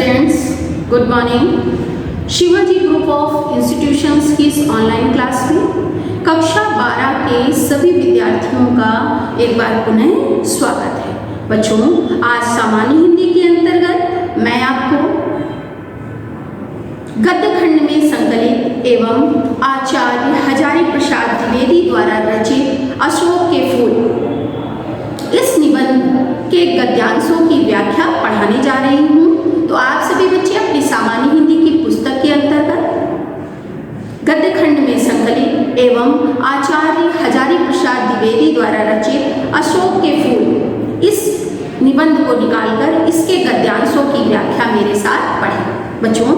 Students, good morning. Shivaji group of institutions की इस online class में कक्षा 12 के सभी विद्यार्थियों का एक बार पुनः स्वागत है। बच्चों, आज सामान्य हिंदी के अंतर्गत मैं आपको गद्य खंड में संकलित एवं आचार्य हजारी प्रसाद द्विवेदी द्वारा रचित अशोक के फूल इस निबंध के गद्यांशों की व्याख्या पढ़ाने जा रही हूँ। तो आप सभी बच्चे अपनी सामान्य हिंदी की पुस्तक के अंतर्गत गद्य खंड में संकलित एवं आचार्य हजारी प्रसाद द्विवेदी द्वारा रचित अशोक के फूल इस निबंध को निकालकर इसके गद्यांशों की व्याख्या मेरे साथ पढ़ें। बच्चों,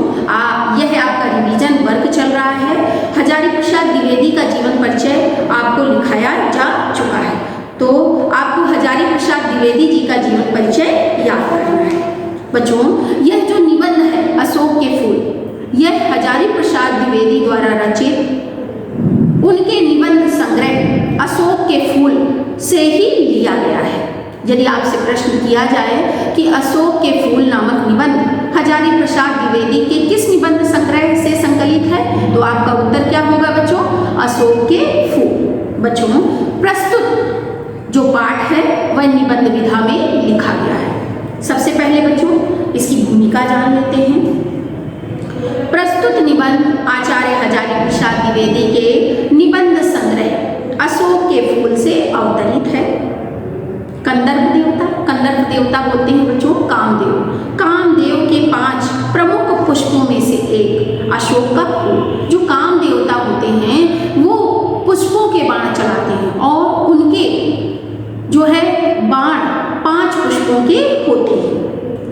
यह आपका रिवीजन वर्क चल रहा है। हजारी प्रसाद द्विवेदी का जीवन परिचय आपको लिखाया जा चुका है, तो आपको हजारी प्रसाद द्विवेदी जी का जीवन परिचय याद करना है। बच्चों, यह जो निबंध है अशोक के फूल, यह हजारी प्रसाद द्विवेदी द्वारा रचित उनके निबंध संग्रह अशोक के फूल से ही लिया गया है। यदि आपसे प्रश्न किया जाए कि अशोक के फूल नामक निबंध हजारी प्रसाद द्विवेदी के किस निबंध संग्रह से संकलित है, तो आपका उत्तर क्या होगा बच्चों? अशोक के फूल। बच्चों, प्रस्तुत जो पाठ है वह निबंध विधा में लिखा गया है। सबसे पहले बच्चों इसकी भूमिका जान लेते हैं। प्रस्तुत निबंध आचार्य हजारी प्रसाद द्विवेदी के निबंध संग्रह अशोक के फूल से अवतरित है। कंदर्प देवता बोलते हैं बच्चों कामदेव। कामदेव के 5 प्रमुख पुष्पों में से एक अशोक का फूल। जो काम देवता होते हैं वो पुष्पों के बाण चलाते हैं और उनके जो है बाण 5 पुष्पों के होते हैं।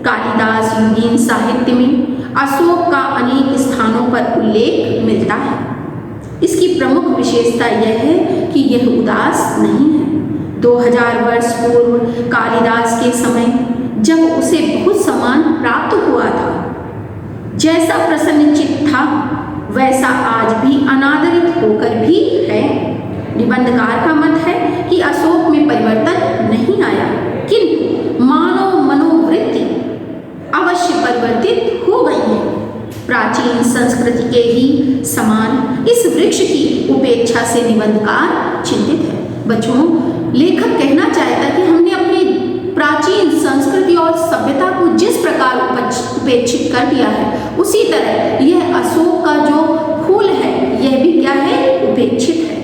कालिदास युगीन साहित्य में अशोक का अनेक स्थानों पर उल्लेख मिलता है। इसकी प्रमुख विशेषता यह है कि यह उदास नहीं है। 2000 वर्ष पूर्व कालिदास के समय जब उसे बहुत सम्मान प्राप्त हुआ था, जैसा प्रसन्नचित्त था वैसा आज भी अनादरित होकर भी है। निबंधकार का मत है कि अशोक में परिवर्तन नहीं आया, किंतु मानव मनोवृत्ति अवश्य परिवर्तित हो गई है। प्राचीन संस्कृति के ही समान इस वृक्ष की उपेक्षा से निबंधकार चिंतित है। बच्चों, लेखक कहना चाहता कि हमने अपनी प्राचीन संस्कृति और सभ्यता को जिस प्रकार उपेक्षित कर दिया है, उसी तरह यह अशोक का जो फूल है यह भी क्या है? उपेक्षित है।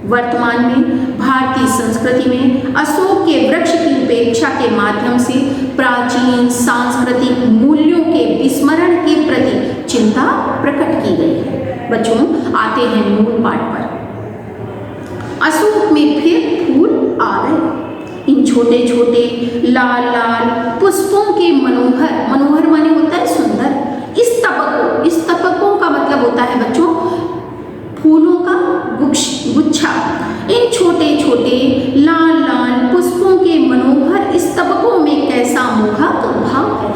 वर्तमान में भारतीय संस्कृति में अशोक के वृक्ष की उपेक्षा के माध्यम से प्राचीन सांस्कृतिक मूल्यों के विस्मरण के प्रति चिंता प्रकट की गई है। बच्चों, आते हैं मूल पाठ पर। अशोक में फिर फूल आ गए। इन छोटे छोटे लाल लाल पुष्पों के मनोहर माने होता है सुंदर। इस तपकों का मतलब होता है बच्चों फूलों का गुच्छा। इन छोटे छोटे लाल लाल पुष्पों के मनोहर इस तबकों में कैसा मोहक भाव है।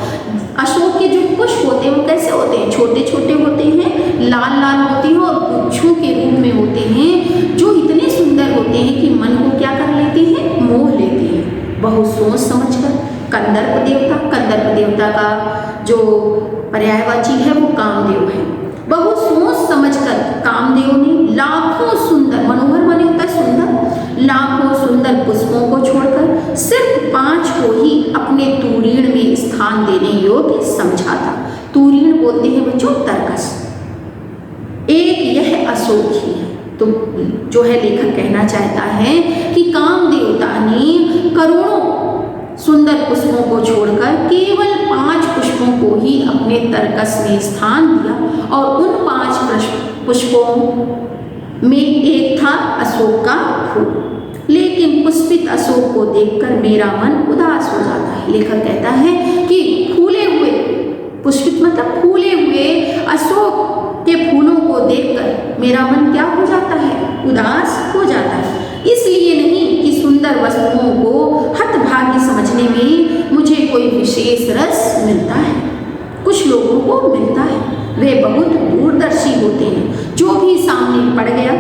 अशोक के जो पुष्प होते हैं वो कैसे होते हैं? छोटे छोटे होते हैं, लाल लाल होते हैं और गुच्छों के रूप में होते हैं, जो इतने सुंदर होते हैं कि मन को क्या कर लेते हैं? मोह लेते हैं। बहुत सोच समझकर कंदर्प देवता का जो पर्यायवाची है वो कामदेव है। बहुत सोच समझकर कामदेव ने लाखों सुंदर, मनोहर माने होता है सुंदर, लाखों सुंदर पुष्पों को छोड़कर सिर्फ 5 को ही अपने तूरीण में स्थान देने योग्य समझा था। तूरीण बोलते हैं बच्चों तर्कस। एक यह अशोक ही है। तो जो है लेखक कहना चाहता है कि कामदेवता ने करोड़ों सुंदर पुष्पों को छोड़कर केवल 5 पुष्पों को ही अपने तर्कस में स्थान दिया और उन 5 पुष्पों में एक था अशोक का फूल। लेकिन पुष्पित अशोक को देखकर मेरा मन उदास हो जाता है। लेखक कहता है कि फूले हुए, पुष्पित मतलब फूले हुए अशोक के फूलों को देखकर मेरा मन क्या हो जाता है? उदास हो जाता है। इसलिए नहीं कि सुंदर वस्तुओं को हतभागी समझने में मुझे कोई विशेष रस मिलता है। कुछ लोगों को मिलता है, वे बहुत दूरदर्शी होते हैं। जो भी सामने पड़ गया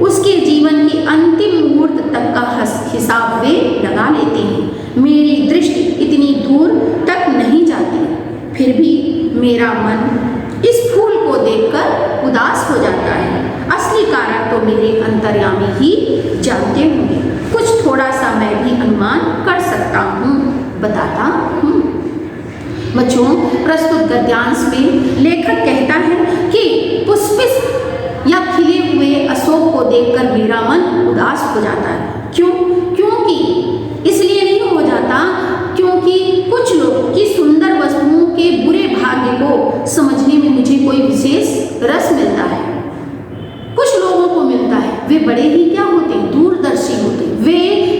उसके जीवन की अंतिम मुहूर्त तक का हिसाब वे लगा लेते हैं। मेरी दृष्टि इतनी दूर तक नहीं जाती, फिर भी मेरा मन इस फूल को देखकर उदास हो जाता है। असली कारण तो मेरे अंतर्यामी ही जानते होंगे। कुछ थोड़ा सा मैं भी अनुमान कर सकता हूँ, बताता हूँ। बच्चों, प्रस्तुत गद्यांश में लेखक कहता है कि पुष्पित या खिले हुए अशोक को देखकर मेरा मन उदास हो जाता है। क्यों? क्योंकि इसलिए नहीं हो जाता क्योंकि कुछ लोग की सुंदर वस्तुओं के बुरे भाग्य को समझने में मुझे कोई विशेष रस मिलता है। कुछ लोगों को मिलता है, वे बड़े ही क्या होते हैं, दूरदर्शी होते हैं। वे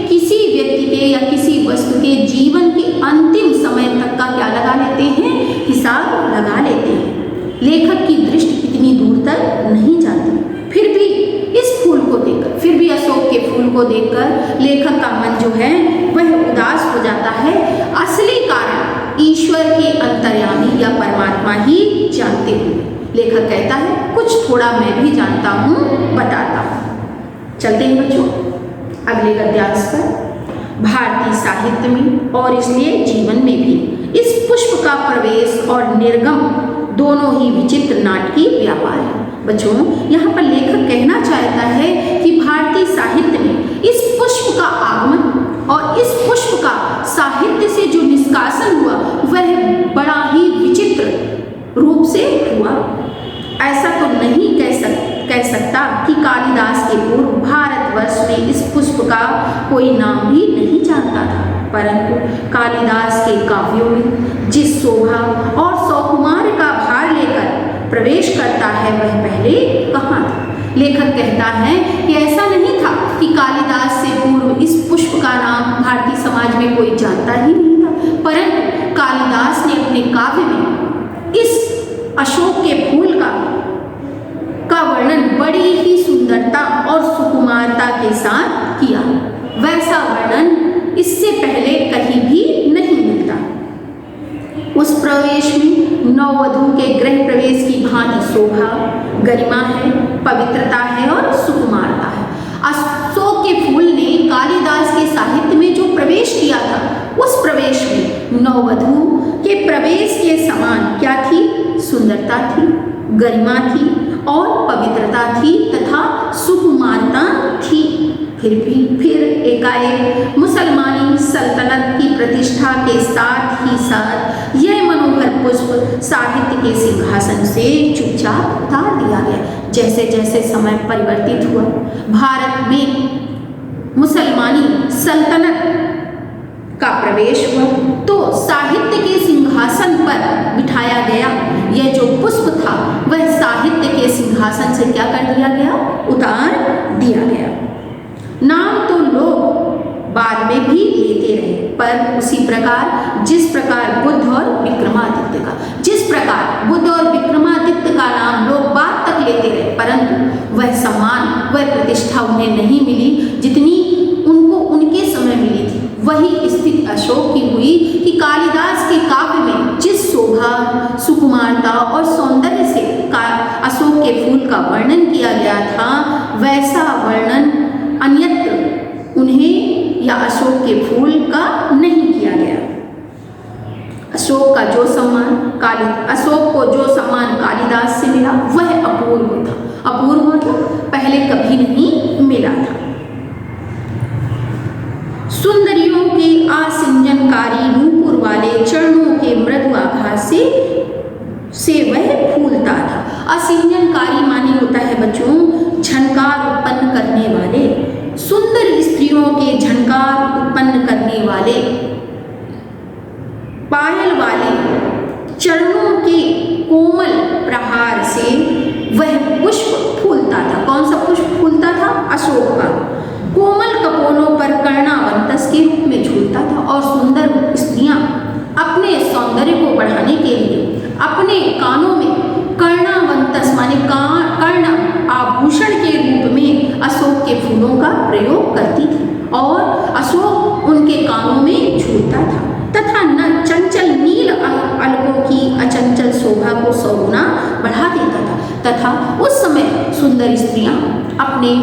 किसी व्यक्ति के या किसी वस्तु के जीवन के अंतिम समय तक का क्या लगा लेते हैं, हिसाब लगा लेते हैं। लेखक की दृष्टि इतनी दूर तक नहीं जाती। फिर भी इस फूल को देखकर, फिर भी अशोक के फूल को देखकर लेखक का मन जो है वह उदास हो जाता है। असली कारण ईश्वर के अंतर्यामी या परमात्मा ही जानते हैं। लेखक कहता है कुछ थोड़ा मैं भी जानता हूँ, बताता हूँ। चलते हैं बच्चों अगले गद्यांश पर। भारतीय साहित्य में और इसलिए जीवन में भी इस पुष्प का प्रवेश और निर्गम दोनों ही विचित्र नाटकीय व्यापार है। बच्चों, यहाँ पर लेखक कहना चाहता है कि भारतीय साहित्य में इस पुष्प का आगमन और इस पुष्प का साहित्य से जो निष्कासन हुआ वह बड़ा ही विचित्र रूप से हुआ। ऐसा तो नहीं कह सकता कि कालिदास के पूर्व भारतवर्ष में इस पुष्प का कोई नाम भी नहीं जानता था, परंतु कालिदास के काव्यों में जिस शोभा और सौकुमार का भार लेकर प्रवेश करता है वह पहले कहाँ था। लेखक कहता है कि ऐसा नहीं था कि कालिदास से पूर्व इस पुष्प का नाम भारतीय समाज में कोई जानता ही नहीं था, परंतु कालिदास ने अपने काव्य में इस अशोक के फूल का वर्णन बड़ी ही सुंदरता और सुकुमारता के साथ किया। वैसा वर्णन इससे पहले कहीं भी नहीं मिलता। उस प्रवेश में नववधू के गृह प्रवेश की भांति शोभा, गरिमा है, पवित्रता है और सुकुमारता है। अशोक के फूल ने कालिदास के साहित्य में जो प्रवेश किया था उस प्रवेश में नववधू के प्रवेश के समान क्या थी, सुंदरता थी, गरिमा थी और पवित्रता थी तथा सुकुमारता थी। फिर एकाएक मुसलमानी सल्तनत की प्रतिष्ठा के साथ ही साथ यह मनोहर पुष्प साहित्य के सिंहासन से चुपचाप उतार दिया गया। जैसे जैसे समय परिवर्तित हुआ, भारत में मुसलमानी सल्तनत का प्रवेश हुआ तो साहित्य के सिंहासन पर बिठाया गया यह जो पुष्प था वह साहित्य के सिंहासन से क्या कर दिया गया, उतार दिया गया। नाम तो लोग बाद में भी लेते रहे, पर उसी प्रकार जिस प्रकार बुद्ध और विक्रमादित्य का नाम लोग बाद तक लेते रहे, परंतु वह सम्मान वह प्रतिष्ठा उन्हें नहीं मिली जितनी उनको उनके समय मिली थी। वही स्थिति अशोक की हुई कि कालिदास के काव्य में जिस शोभा, सुकुमारता और सौंदर्य से अशोक के फूल का वर्णन किया गया था वैसा वर्णन अन्यत्र उन्हें या अशोक के फूल का नहीं किया गया। अशोक को जो सम्मान कालिदास से मिला वह अपूर्व था, पहले कभी नहीं मिला था। सुंदरियों के आसिंजनकारी नूपुर वाले चरणों के मृदु आघात से वह फूलता था। आसिंजनकारी माने होता है बच्चों झनकार उत्पन्न करने वाले, सुंदर स्त्रियों के झनकार उत्पन्न करने वाले, पायल वाले चरणों के कोमल प्रहार से वह पुष्प फूलता था। कौन सा पुष्प फूलता था? अशोक का। कोमल कपोलों पर कर्णावंतस के रूप में झूलता था और सुंदर स्त्रियां अपने सौंदर्य को बढ़ाने के लिए अपने कानों में कर्णावंतस माने कर्ण आभूषण के रूप में अशोक के फूलों का प्रयोग करती थी और अशोक उनके कानों में झूलता था तथा न चंचल नील अलकों की अचंचल शोभा को 100 गुना बढ़ा देता था तथा उस समय सुंदर स्त्रियां अपने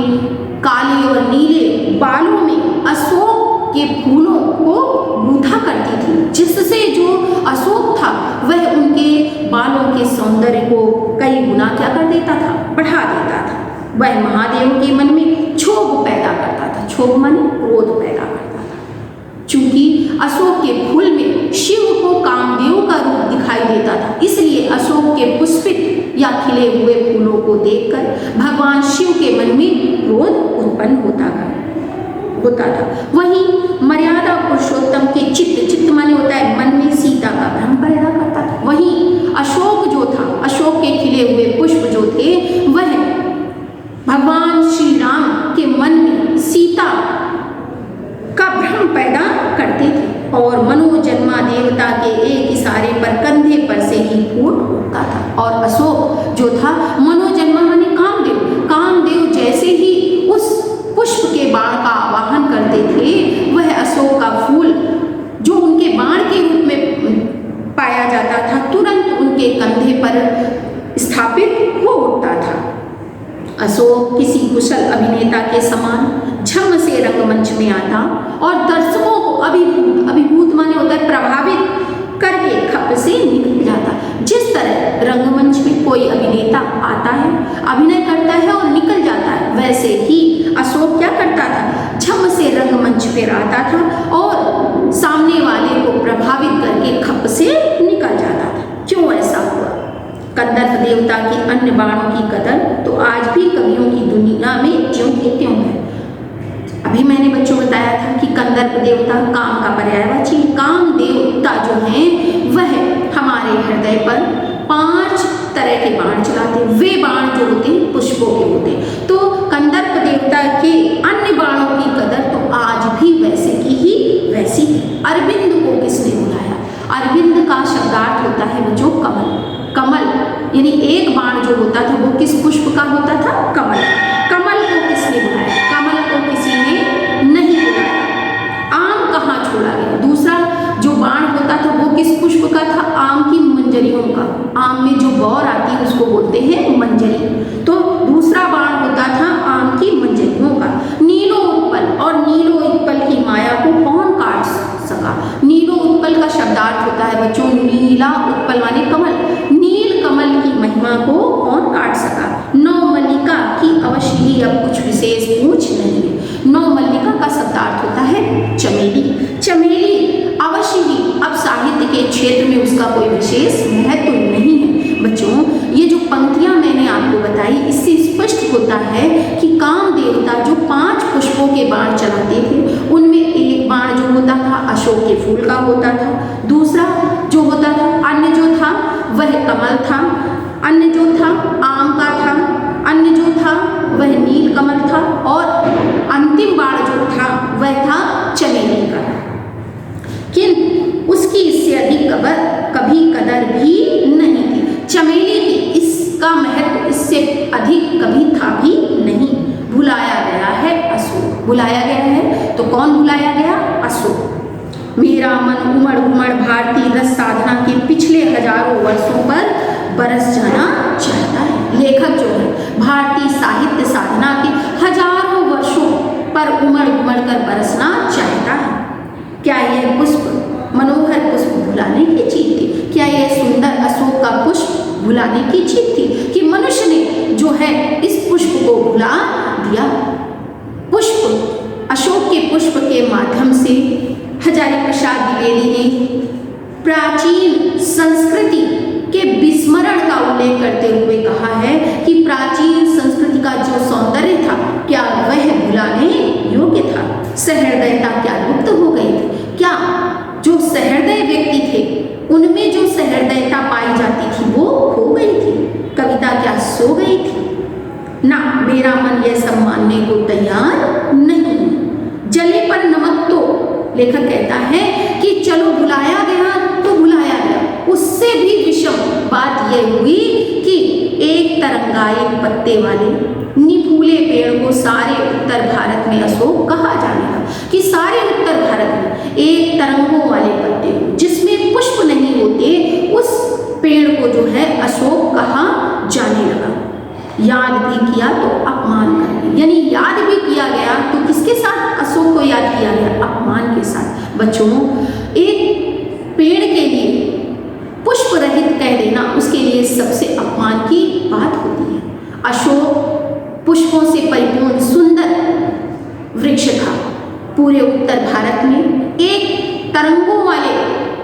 काले और नीले बालों में अशोक के फूलों को गूंथा करती थी, जिससे जो अशोक था वह उनके बालों के सौंदर्य को कई गुना क्या कर देता था, बढ़ा देता था। वह महादेव के मन में क्षोभ पैदा करता था, क्षोभ माने क्रोध पैदा करता था। चूंकि अशोक के फूल में शिव को कामदेव का रूप दिखाई देता था, इसलिए अशोक के पुष्पित या खिले हुए फूलों को देखकर भगवान शिव के मन में क्रोध उत्पन्न होता था। वहीं मर्यादा पुरुषोत्तम के चित्त माने होता है मन में सीता का भ्रम पैदा करता था। वहीं अशोक जो था, अशोक के खिले हुए पुष्प जो थे, वह भगवान श्री राम के मन में सीता का भ्रम पैदा करते थे और मनोजन्मा देवता के एक इशारे पर कंधे पर से ही फूट उठता था। और अशोक जो था मनोजन्मा माने कामदेव, कामदेव जैसे ही उस पुष्प के बाण का आवाहन करते थे, वह अशोक का फूल जो उनके बाण के रूप में पाया जाता था, तुरंत उनके कंधे पर स्थापित हो उठता था। अशोक किसी कुशल अभिनेता के समान झम से रंगमंच में आता और दर्शकों को अभिभूत माने होता है प्रभावित करके खप से निकल जाता। जिस तरह रंगमंच में कोई अभिनेता आता है, अभिनय करता है और निकल जाता है, वैसे ही अशोक क्या करता था, झम से रंगमंच पर आता था और सामने वाले को प्रभावित करके खप से निकल जाता था। क्यों ऐसा हुआ? कंदर्प देवता के अन्य बाणों की कदर तो आज भी कवियों की दुनिया में ज्यों की त्यों है। अभी मैंने बच्चों बताया था कि कंदर्प देवता काम का पर्यायवाची, काम देवता जो हैं वह हमारे हृदय पर 5 तरह के बाण चलाते। वे बाण जो होते हैं पुष्पों के होते हैं। तो कंदर्प देवता के अन्य बाणों की कदर तो आज भी वैसे की ही वैसी है। अरविंद को किसने बुलाया? अरविंद का शब्दार्थ होता है बच्चों कमल। कमल यानी एक बाण जो होता था वो किस पुष्प का होता था? कमल। कमल को किसने बुलाया? कमल को किसी ने नहीं बुलाया। आम कहाँ छोड़ा गया? दूसरा जो बाण होता था वो किस पुष्प का था? आम की मंजरियों का। आम में जो बौर आती है उसको बोलते हैं मंजरी। तो दूसरा बाण होता था आम की मंजरियों का। नीलोत्पल, और नीलोत्पल की माया को कौन काट सका? नीलोत्पल का शब्दार्थ होता है बच्चों नीला उत्पल माने कमल। नील कमल की महिमा को कौन काट सका? नवमल्लिका की अवश्य ही अब कुछ विशेष पूछ नहीं है। नवमल्लिका का शब्दार्थ होता है चमेली। चमेली अवश्य ही अब साहित्य के क्षेत्र में उसका कोई विशेष महत्व नहीं है। बच्चों ये जो पंक्तियां मैंने आपको बताई, इससे स्पष्ट होता है कि काम देवता जो 5 पुष्पों के बाण चलाते थे, उनमें एक बाण जो होता था अशोक के फूल का होता था, दूसरा जो होता था अन्य जो था वह कमल था, अन्य जो था आम का था, अन्य जो था वह नील कमल था और अंतिम बाण जो था वह था चमेली का। किंतु उसकी इससे अधिक कभी कदर भी नहीं थी। चमेली की इसका महत्व इससे अधिक कभी था भी नहीं। भुलाया गया है अशोक। भुलाया गया है तो कौन भुलाया गया? अशोक। मेरा मन उमड़ उमड़ भारतीय रस साधना के पिछले हजारों वर्षों पर बरस जाना चाहता है। लेखक जो है भारतीय साहित्य साधना के हजारों वर्षों पर उमड़ उमड़ कर बरसना चाहता है। क्या यह पुष्प मनोहर पुष्प भुलाने की चीज थी? क्या यह सुंदर अशोक का पुष्प भुलाने की चीज थी कि मनुष्य ने जो है इस पुष्प को भुला दिया? पुष्प, अशोक के पुष्प के माध्यम से हजारी प्रसाद द्विवेदी ने प्राचीन संस्कृति के विस्मरण का उल्लेख करते हुए कहा है कि प्राचीन संस्कृति का जो सौंदर्य था क्या वह भुलाने योग्य था? सहृदयता क्या लुप्त हो गई थी? क्या जो सहृदय व्यक्ति थे उनमें जो सहृदयता पाई जाती थी वो खो गई थी? कविता क्या सो गई थी? ना, मेरा मन यह सब मानने को तैयार नहीं। जले पर नमक तो लेखक कहता है कि चलो भुलाया गया तो भुलाया गया। उससे भी विषम बात यह हुई कि एक तरंगाई पत्ते वाले निफूले पेड़ को सारे उत्तर भारत में अशोक कहा जाने लगा। कि सारे उत्तर भारत में एक तरंगों वाले पत्ते जिसमें पुष्प नहीं होते उस पेड़ को जो है अशोक कहा जाने लगा। याद भी किया तो अपमान कर, यानी याद भी किया गया तो किसके साथ? अशोक को याद किया गया, अपमान के साथ। बच्चों एक पेड़ के लिए पुष्प रहित कह देना उसके लिए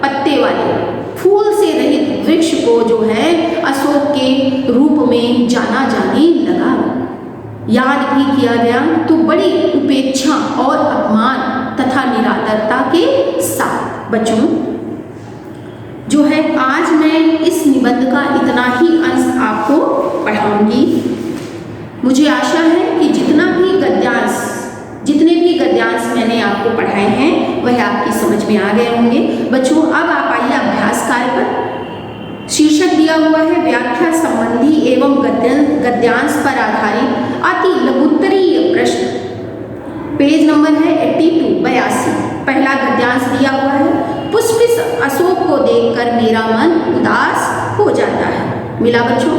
पत्ते वाले फूल से रहित वृक्ष को जो है अशोक के रूप में जाना जाने लगा। याद भी किया गया तो बड़ी उपेक्षा और अपमान तथा निरादरता के साथ। बच्चों जो है आज मैं इस निबंध का इतना ही अंश आपको पढ़ाऊंगी। मुझे आशा है कि जितने भी गद्यांश मैंने आपको पढ़ाए हैं वह आपकी समझ में आ गए होंगे। बच्चों अब आप आइए अभ्यास कार्य पर। शीर्षक दिया हुआ है व्याख्या संबंधी एवं गद्यांश पर आधारित अति लघुत्तरीय प्रश्न। पेज नंबर है 82। पहला गद्यांश दिया हुआ है पुष्पित अशोक को देखकर मेरा मन उदास हो जाता है। मिला बच्चों?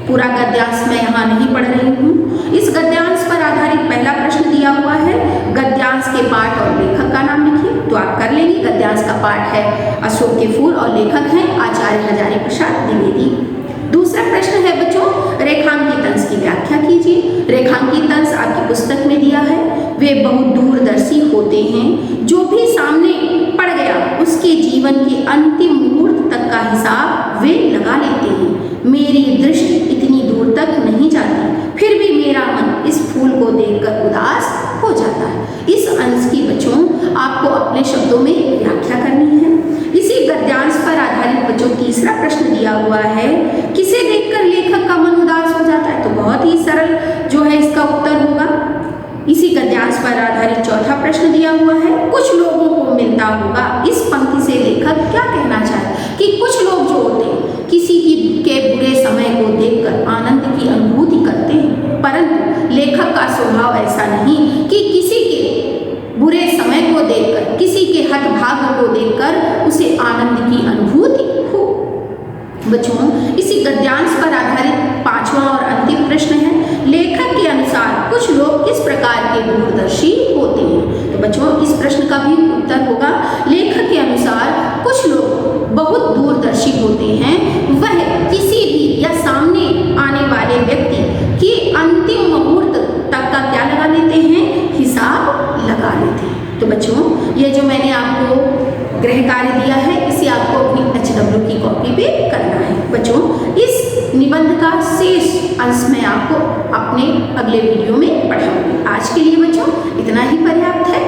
पूरा गद्यांश मैं यहाँ नहीं पढ़ रही हूँ। इस गद्यांश पर आधारित पहला प्रश्न दिया हुआ है गद्यांश के पाठ और लेखक का नाम लिखिए। तो आप कर लेंगे। गद्यांश का पाठ है अशोक के फूल और लेखक हैं आचार्य हजारी प्रसाद द्विवेदी। दूसरा प्रश्न है बच्चों रेखांकित अंश की व्याख्या कीजिए। रेखांकित अंश आपकी पुस्तक में दिया है। वे बहुत दूरदर्शी होते हैं। जो भी सामने पड़ गया उसके जीवन के अंतिम मुहूर्त तक का हिसाब वे लगा लेते हैं। मेरी दृष्टि इतनी दूर तक नहीं जाती, फिर भी मेरा मन इस फूल को देखकर उदास हो जाता है। इस अंश की बच्चों आपको अपने शब्दों में व्याख्या करनी है। इसी गद्यांश पर आधारित बच्चों तीसरा प्रश्न दिया हुआ है किसे देखकर लेखक का मन उदास हो जाता है। तो बहुत ही सरल जो है इसका उत्तर होगा। इसी गद्यांश पर आधारित चौथा प्रश्न दिया हुआ है कुछ लोगों को मिलता होगा। इस पंक्ति से लेखक क्या कहना चाहे कि कुछ लोग जो होते हैं किसी के बुरे समय को देखकर आनंद की अनुभूति करते हैं, परंतु लेखक का स्वभाव ऐसा नहीं कि किसी के बुरे समय को देखकर किसी के हतभाग्य को देखकर उसे आनंद की अनुभूति हो। बच्चों इसी गद्यांश पर आधारित पांचवा और अंतिम प्रश्न है लेखक के अनुसार कुछ लोग किस प्रकार के दूरदर्शी होते हैं। तो बच्चों इस प्रश्न का भी उत्तर होगा लेखक के अनुसार कुछ लोग बहुत दूरदर्शी होते हैं। वह किसी भी या सामने आने वाले व्यक्ति के अंतिम मुहूर्त तक का क्या लगा लेते हैं हिसाब लगा लेते हैं। तो बच्चों ये जो मैंने आपको गृह कार्य दिया है इसे आपको अपनी HW की कॉपी पे करना है। बच्चों इस निबंध का शेष अंश मैं आपको अपने अगले वीडियो में पढ़ाऊंगी। आज के लिए बच्चों इतना ही पर्याप्त है।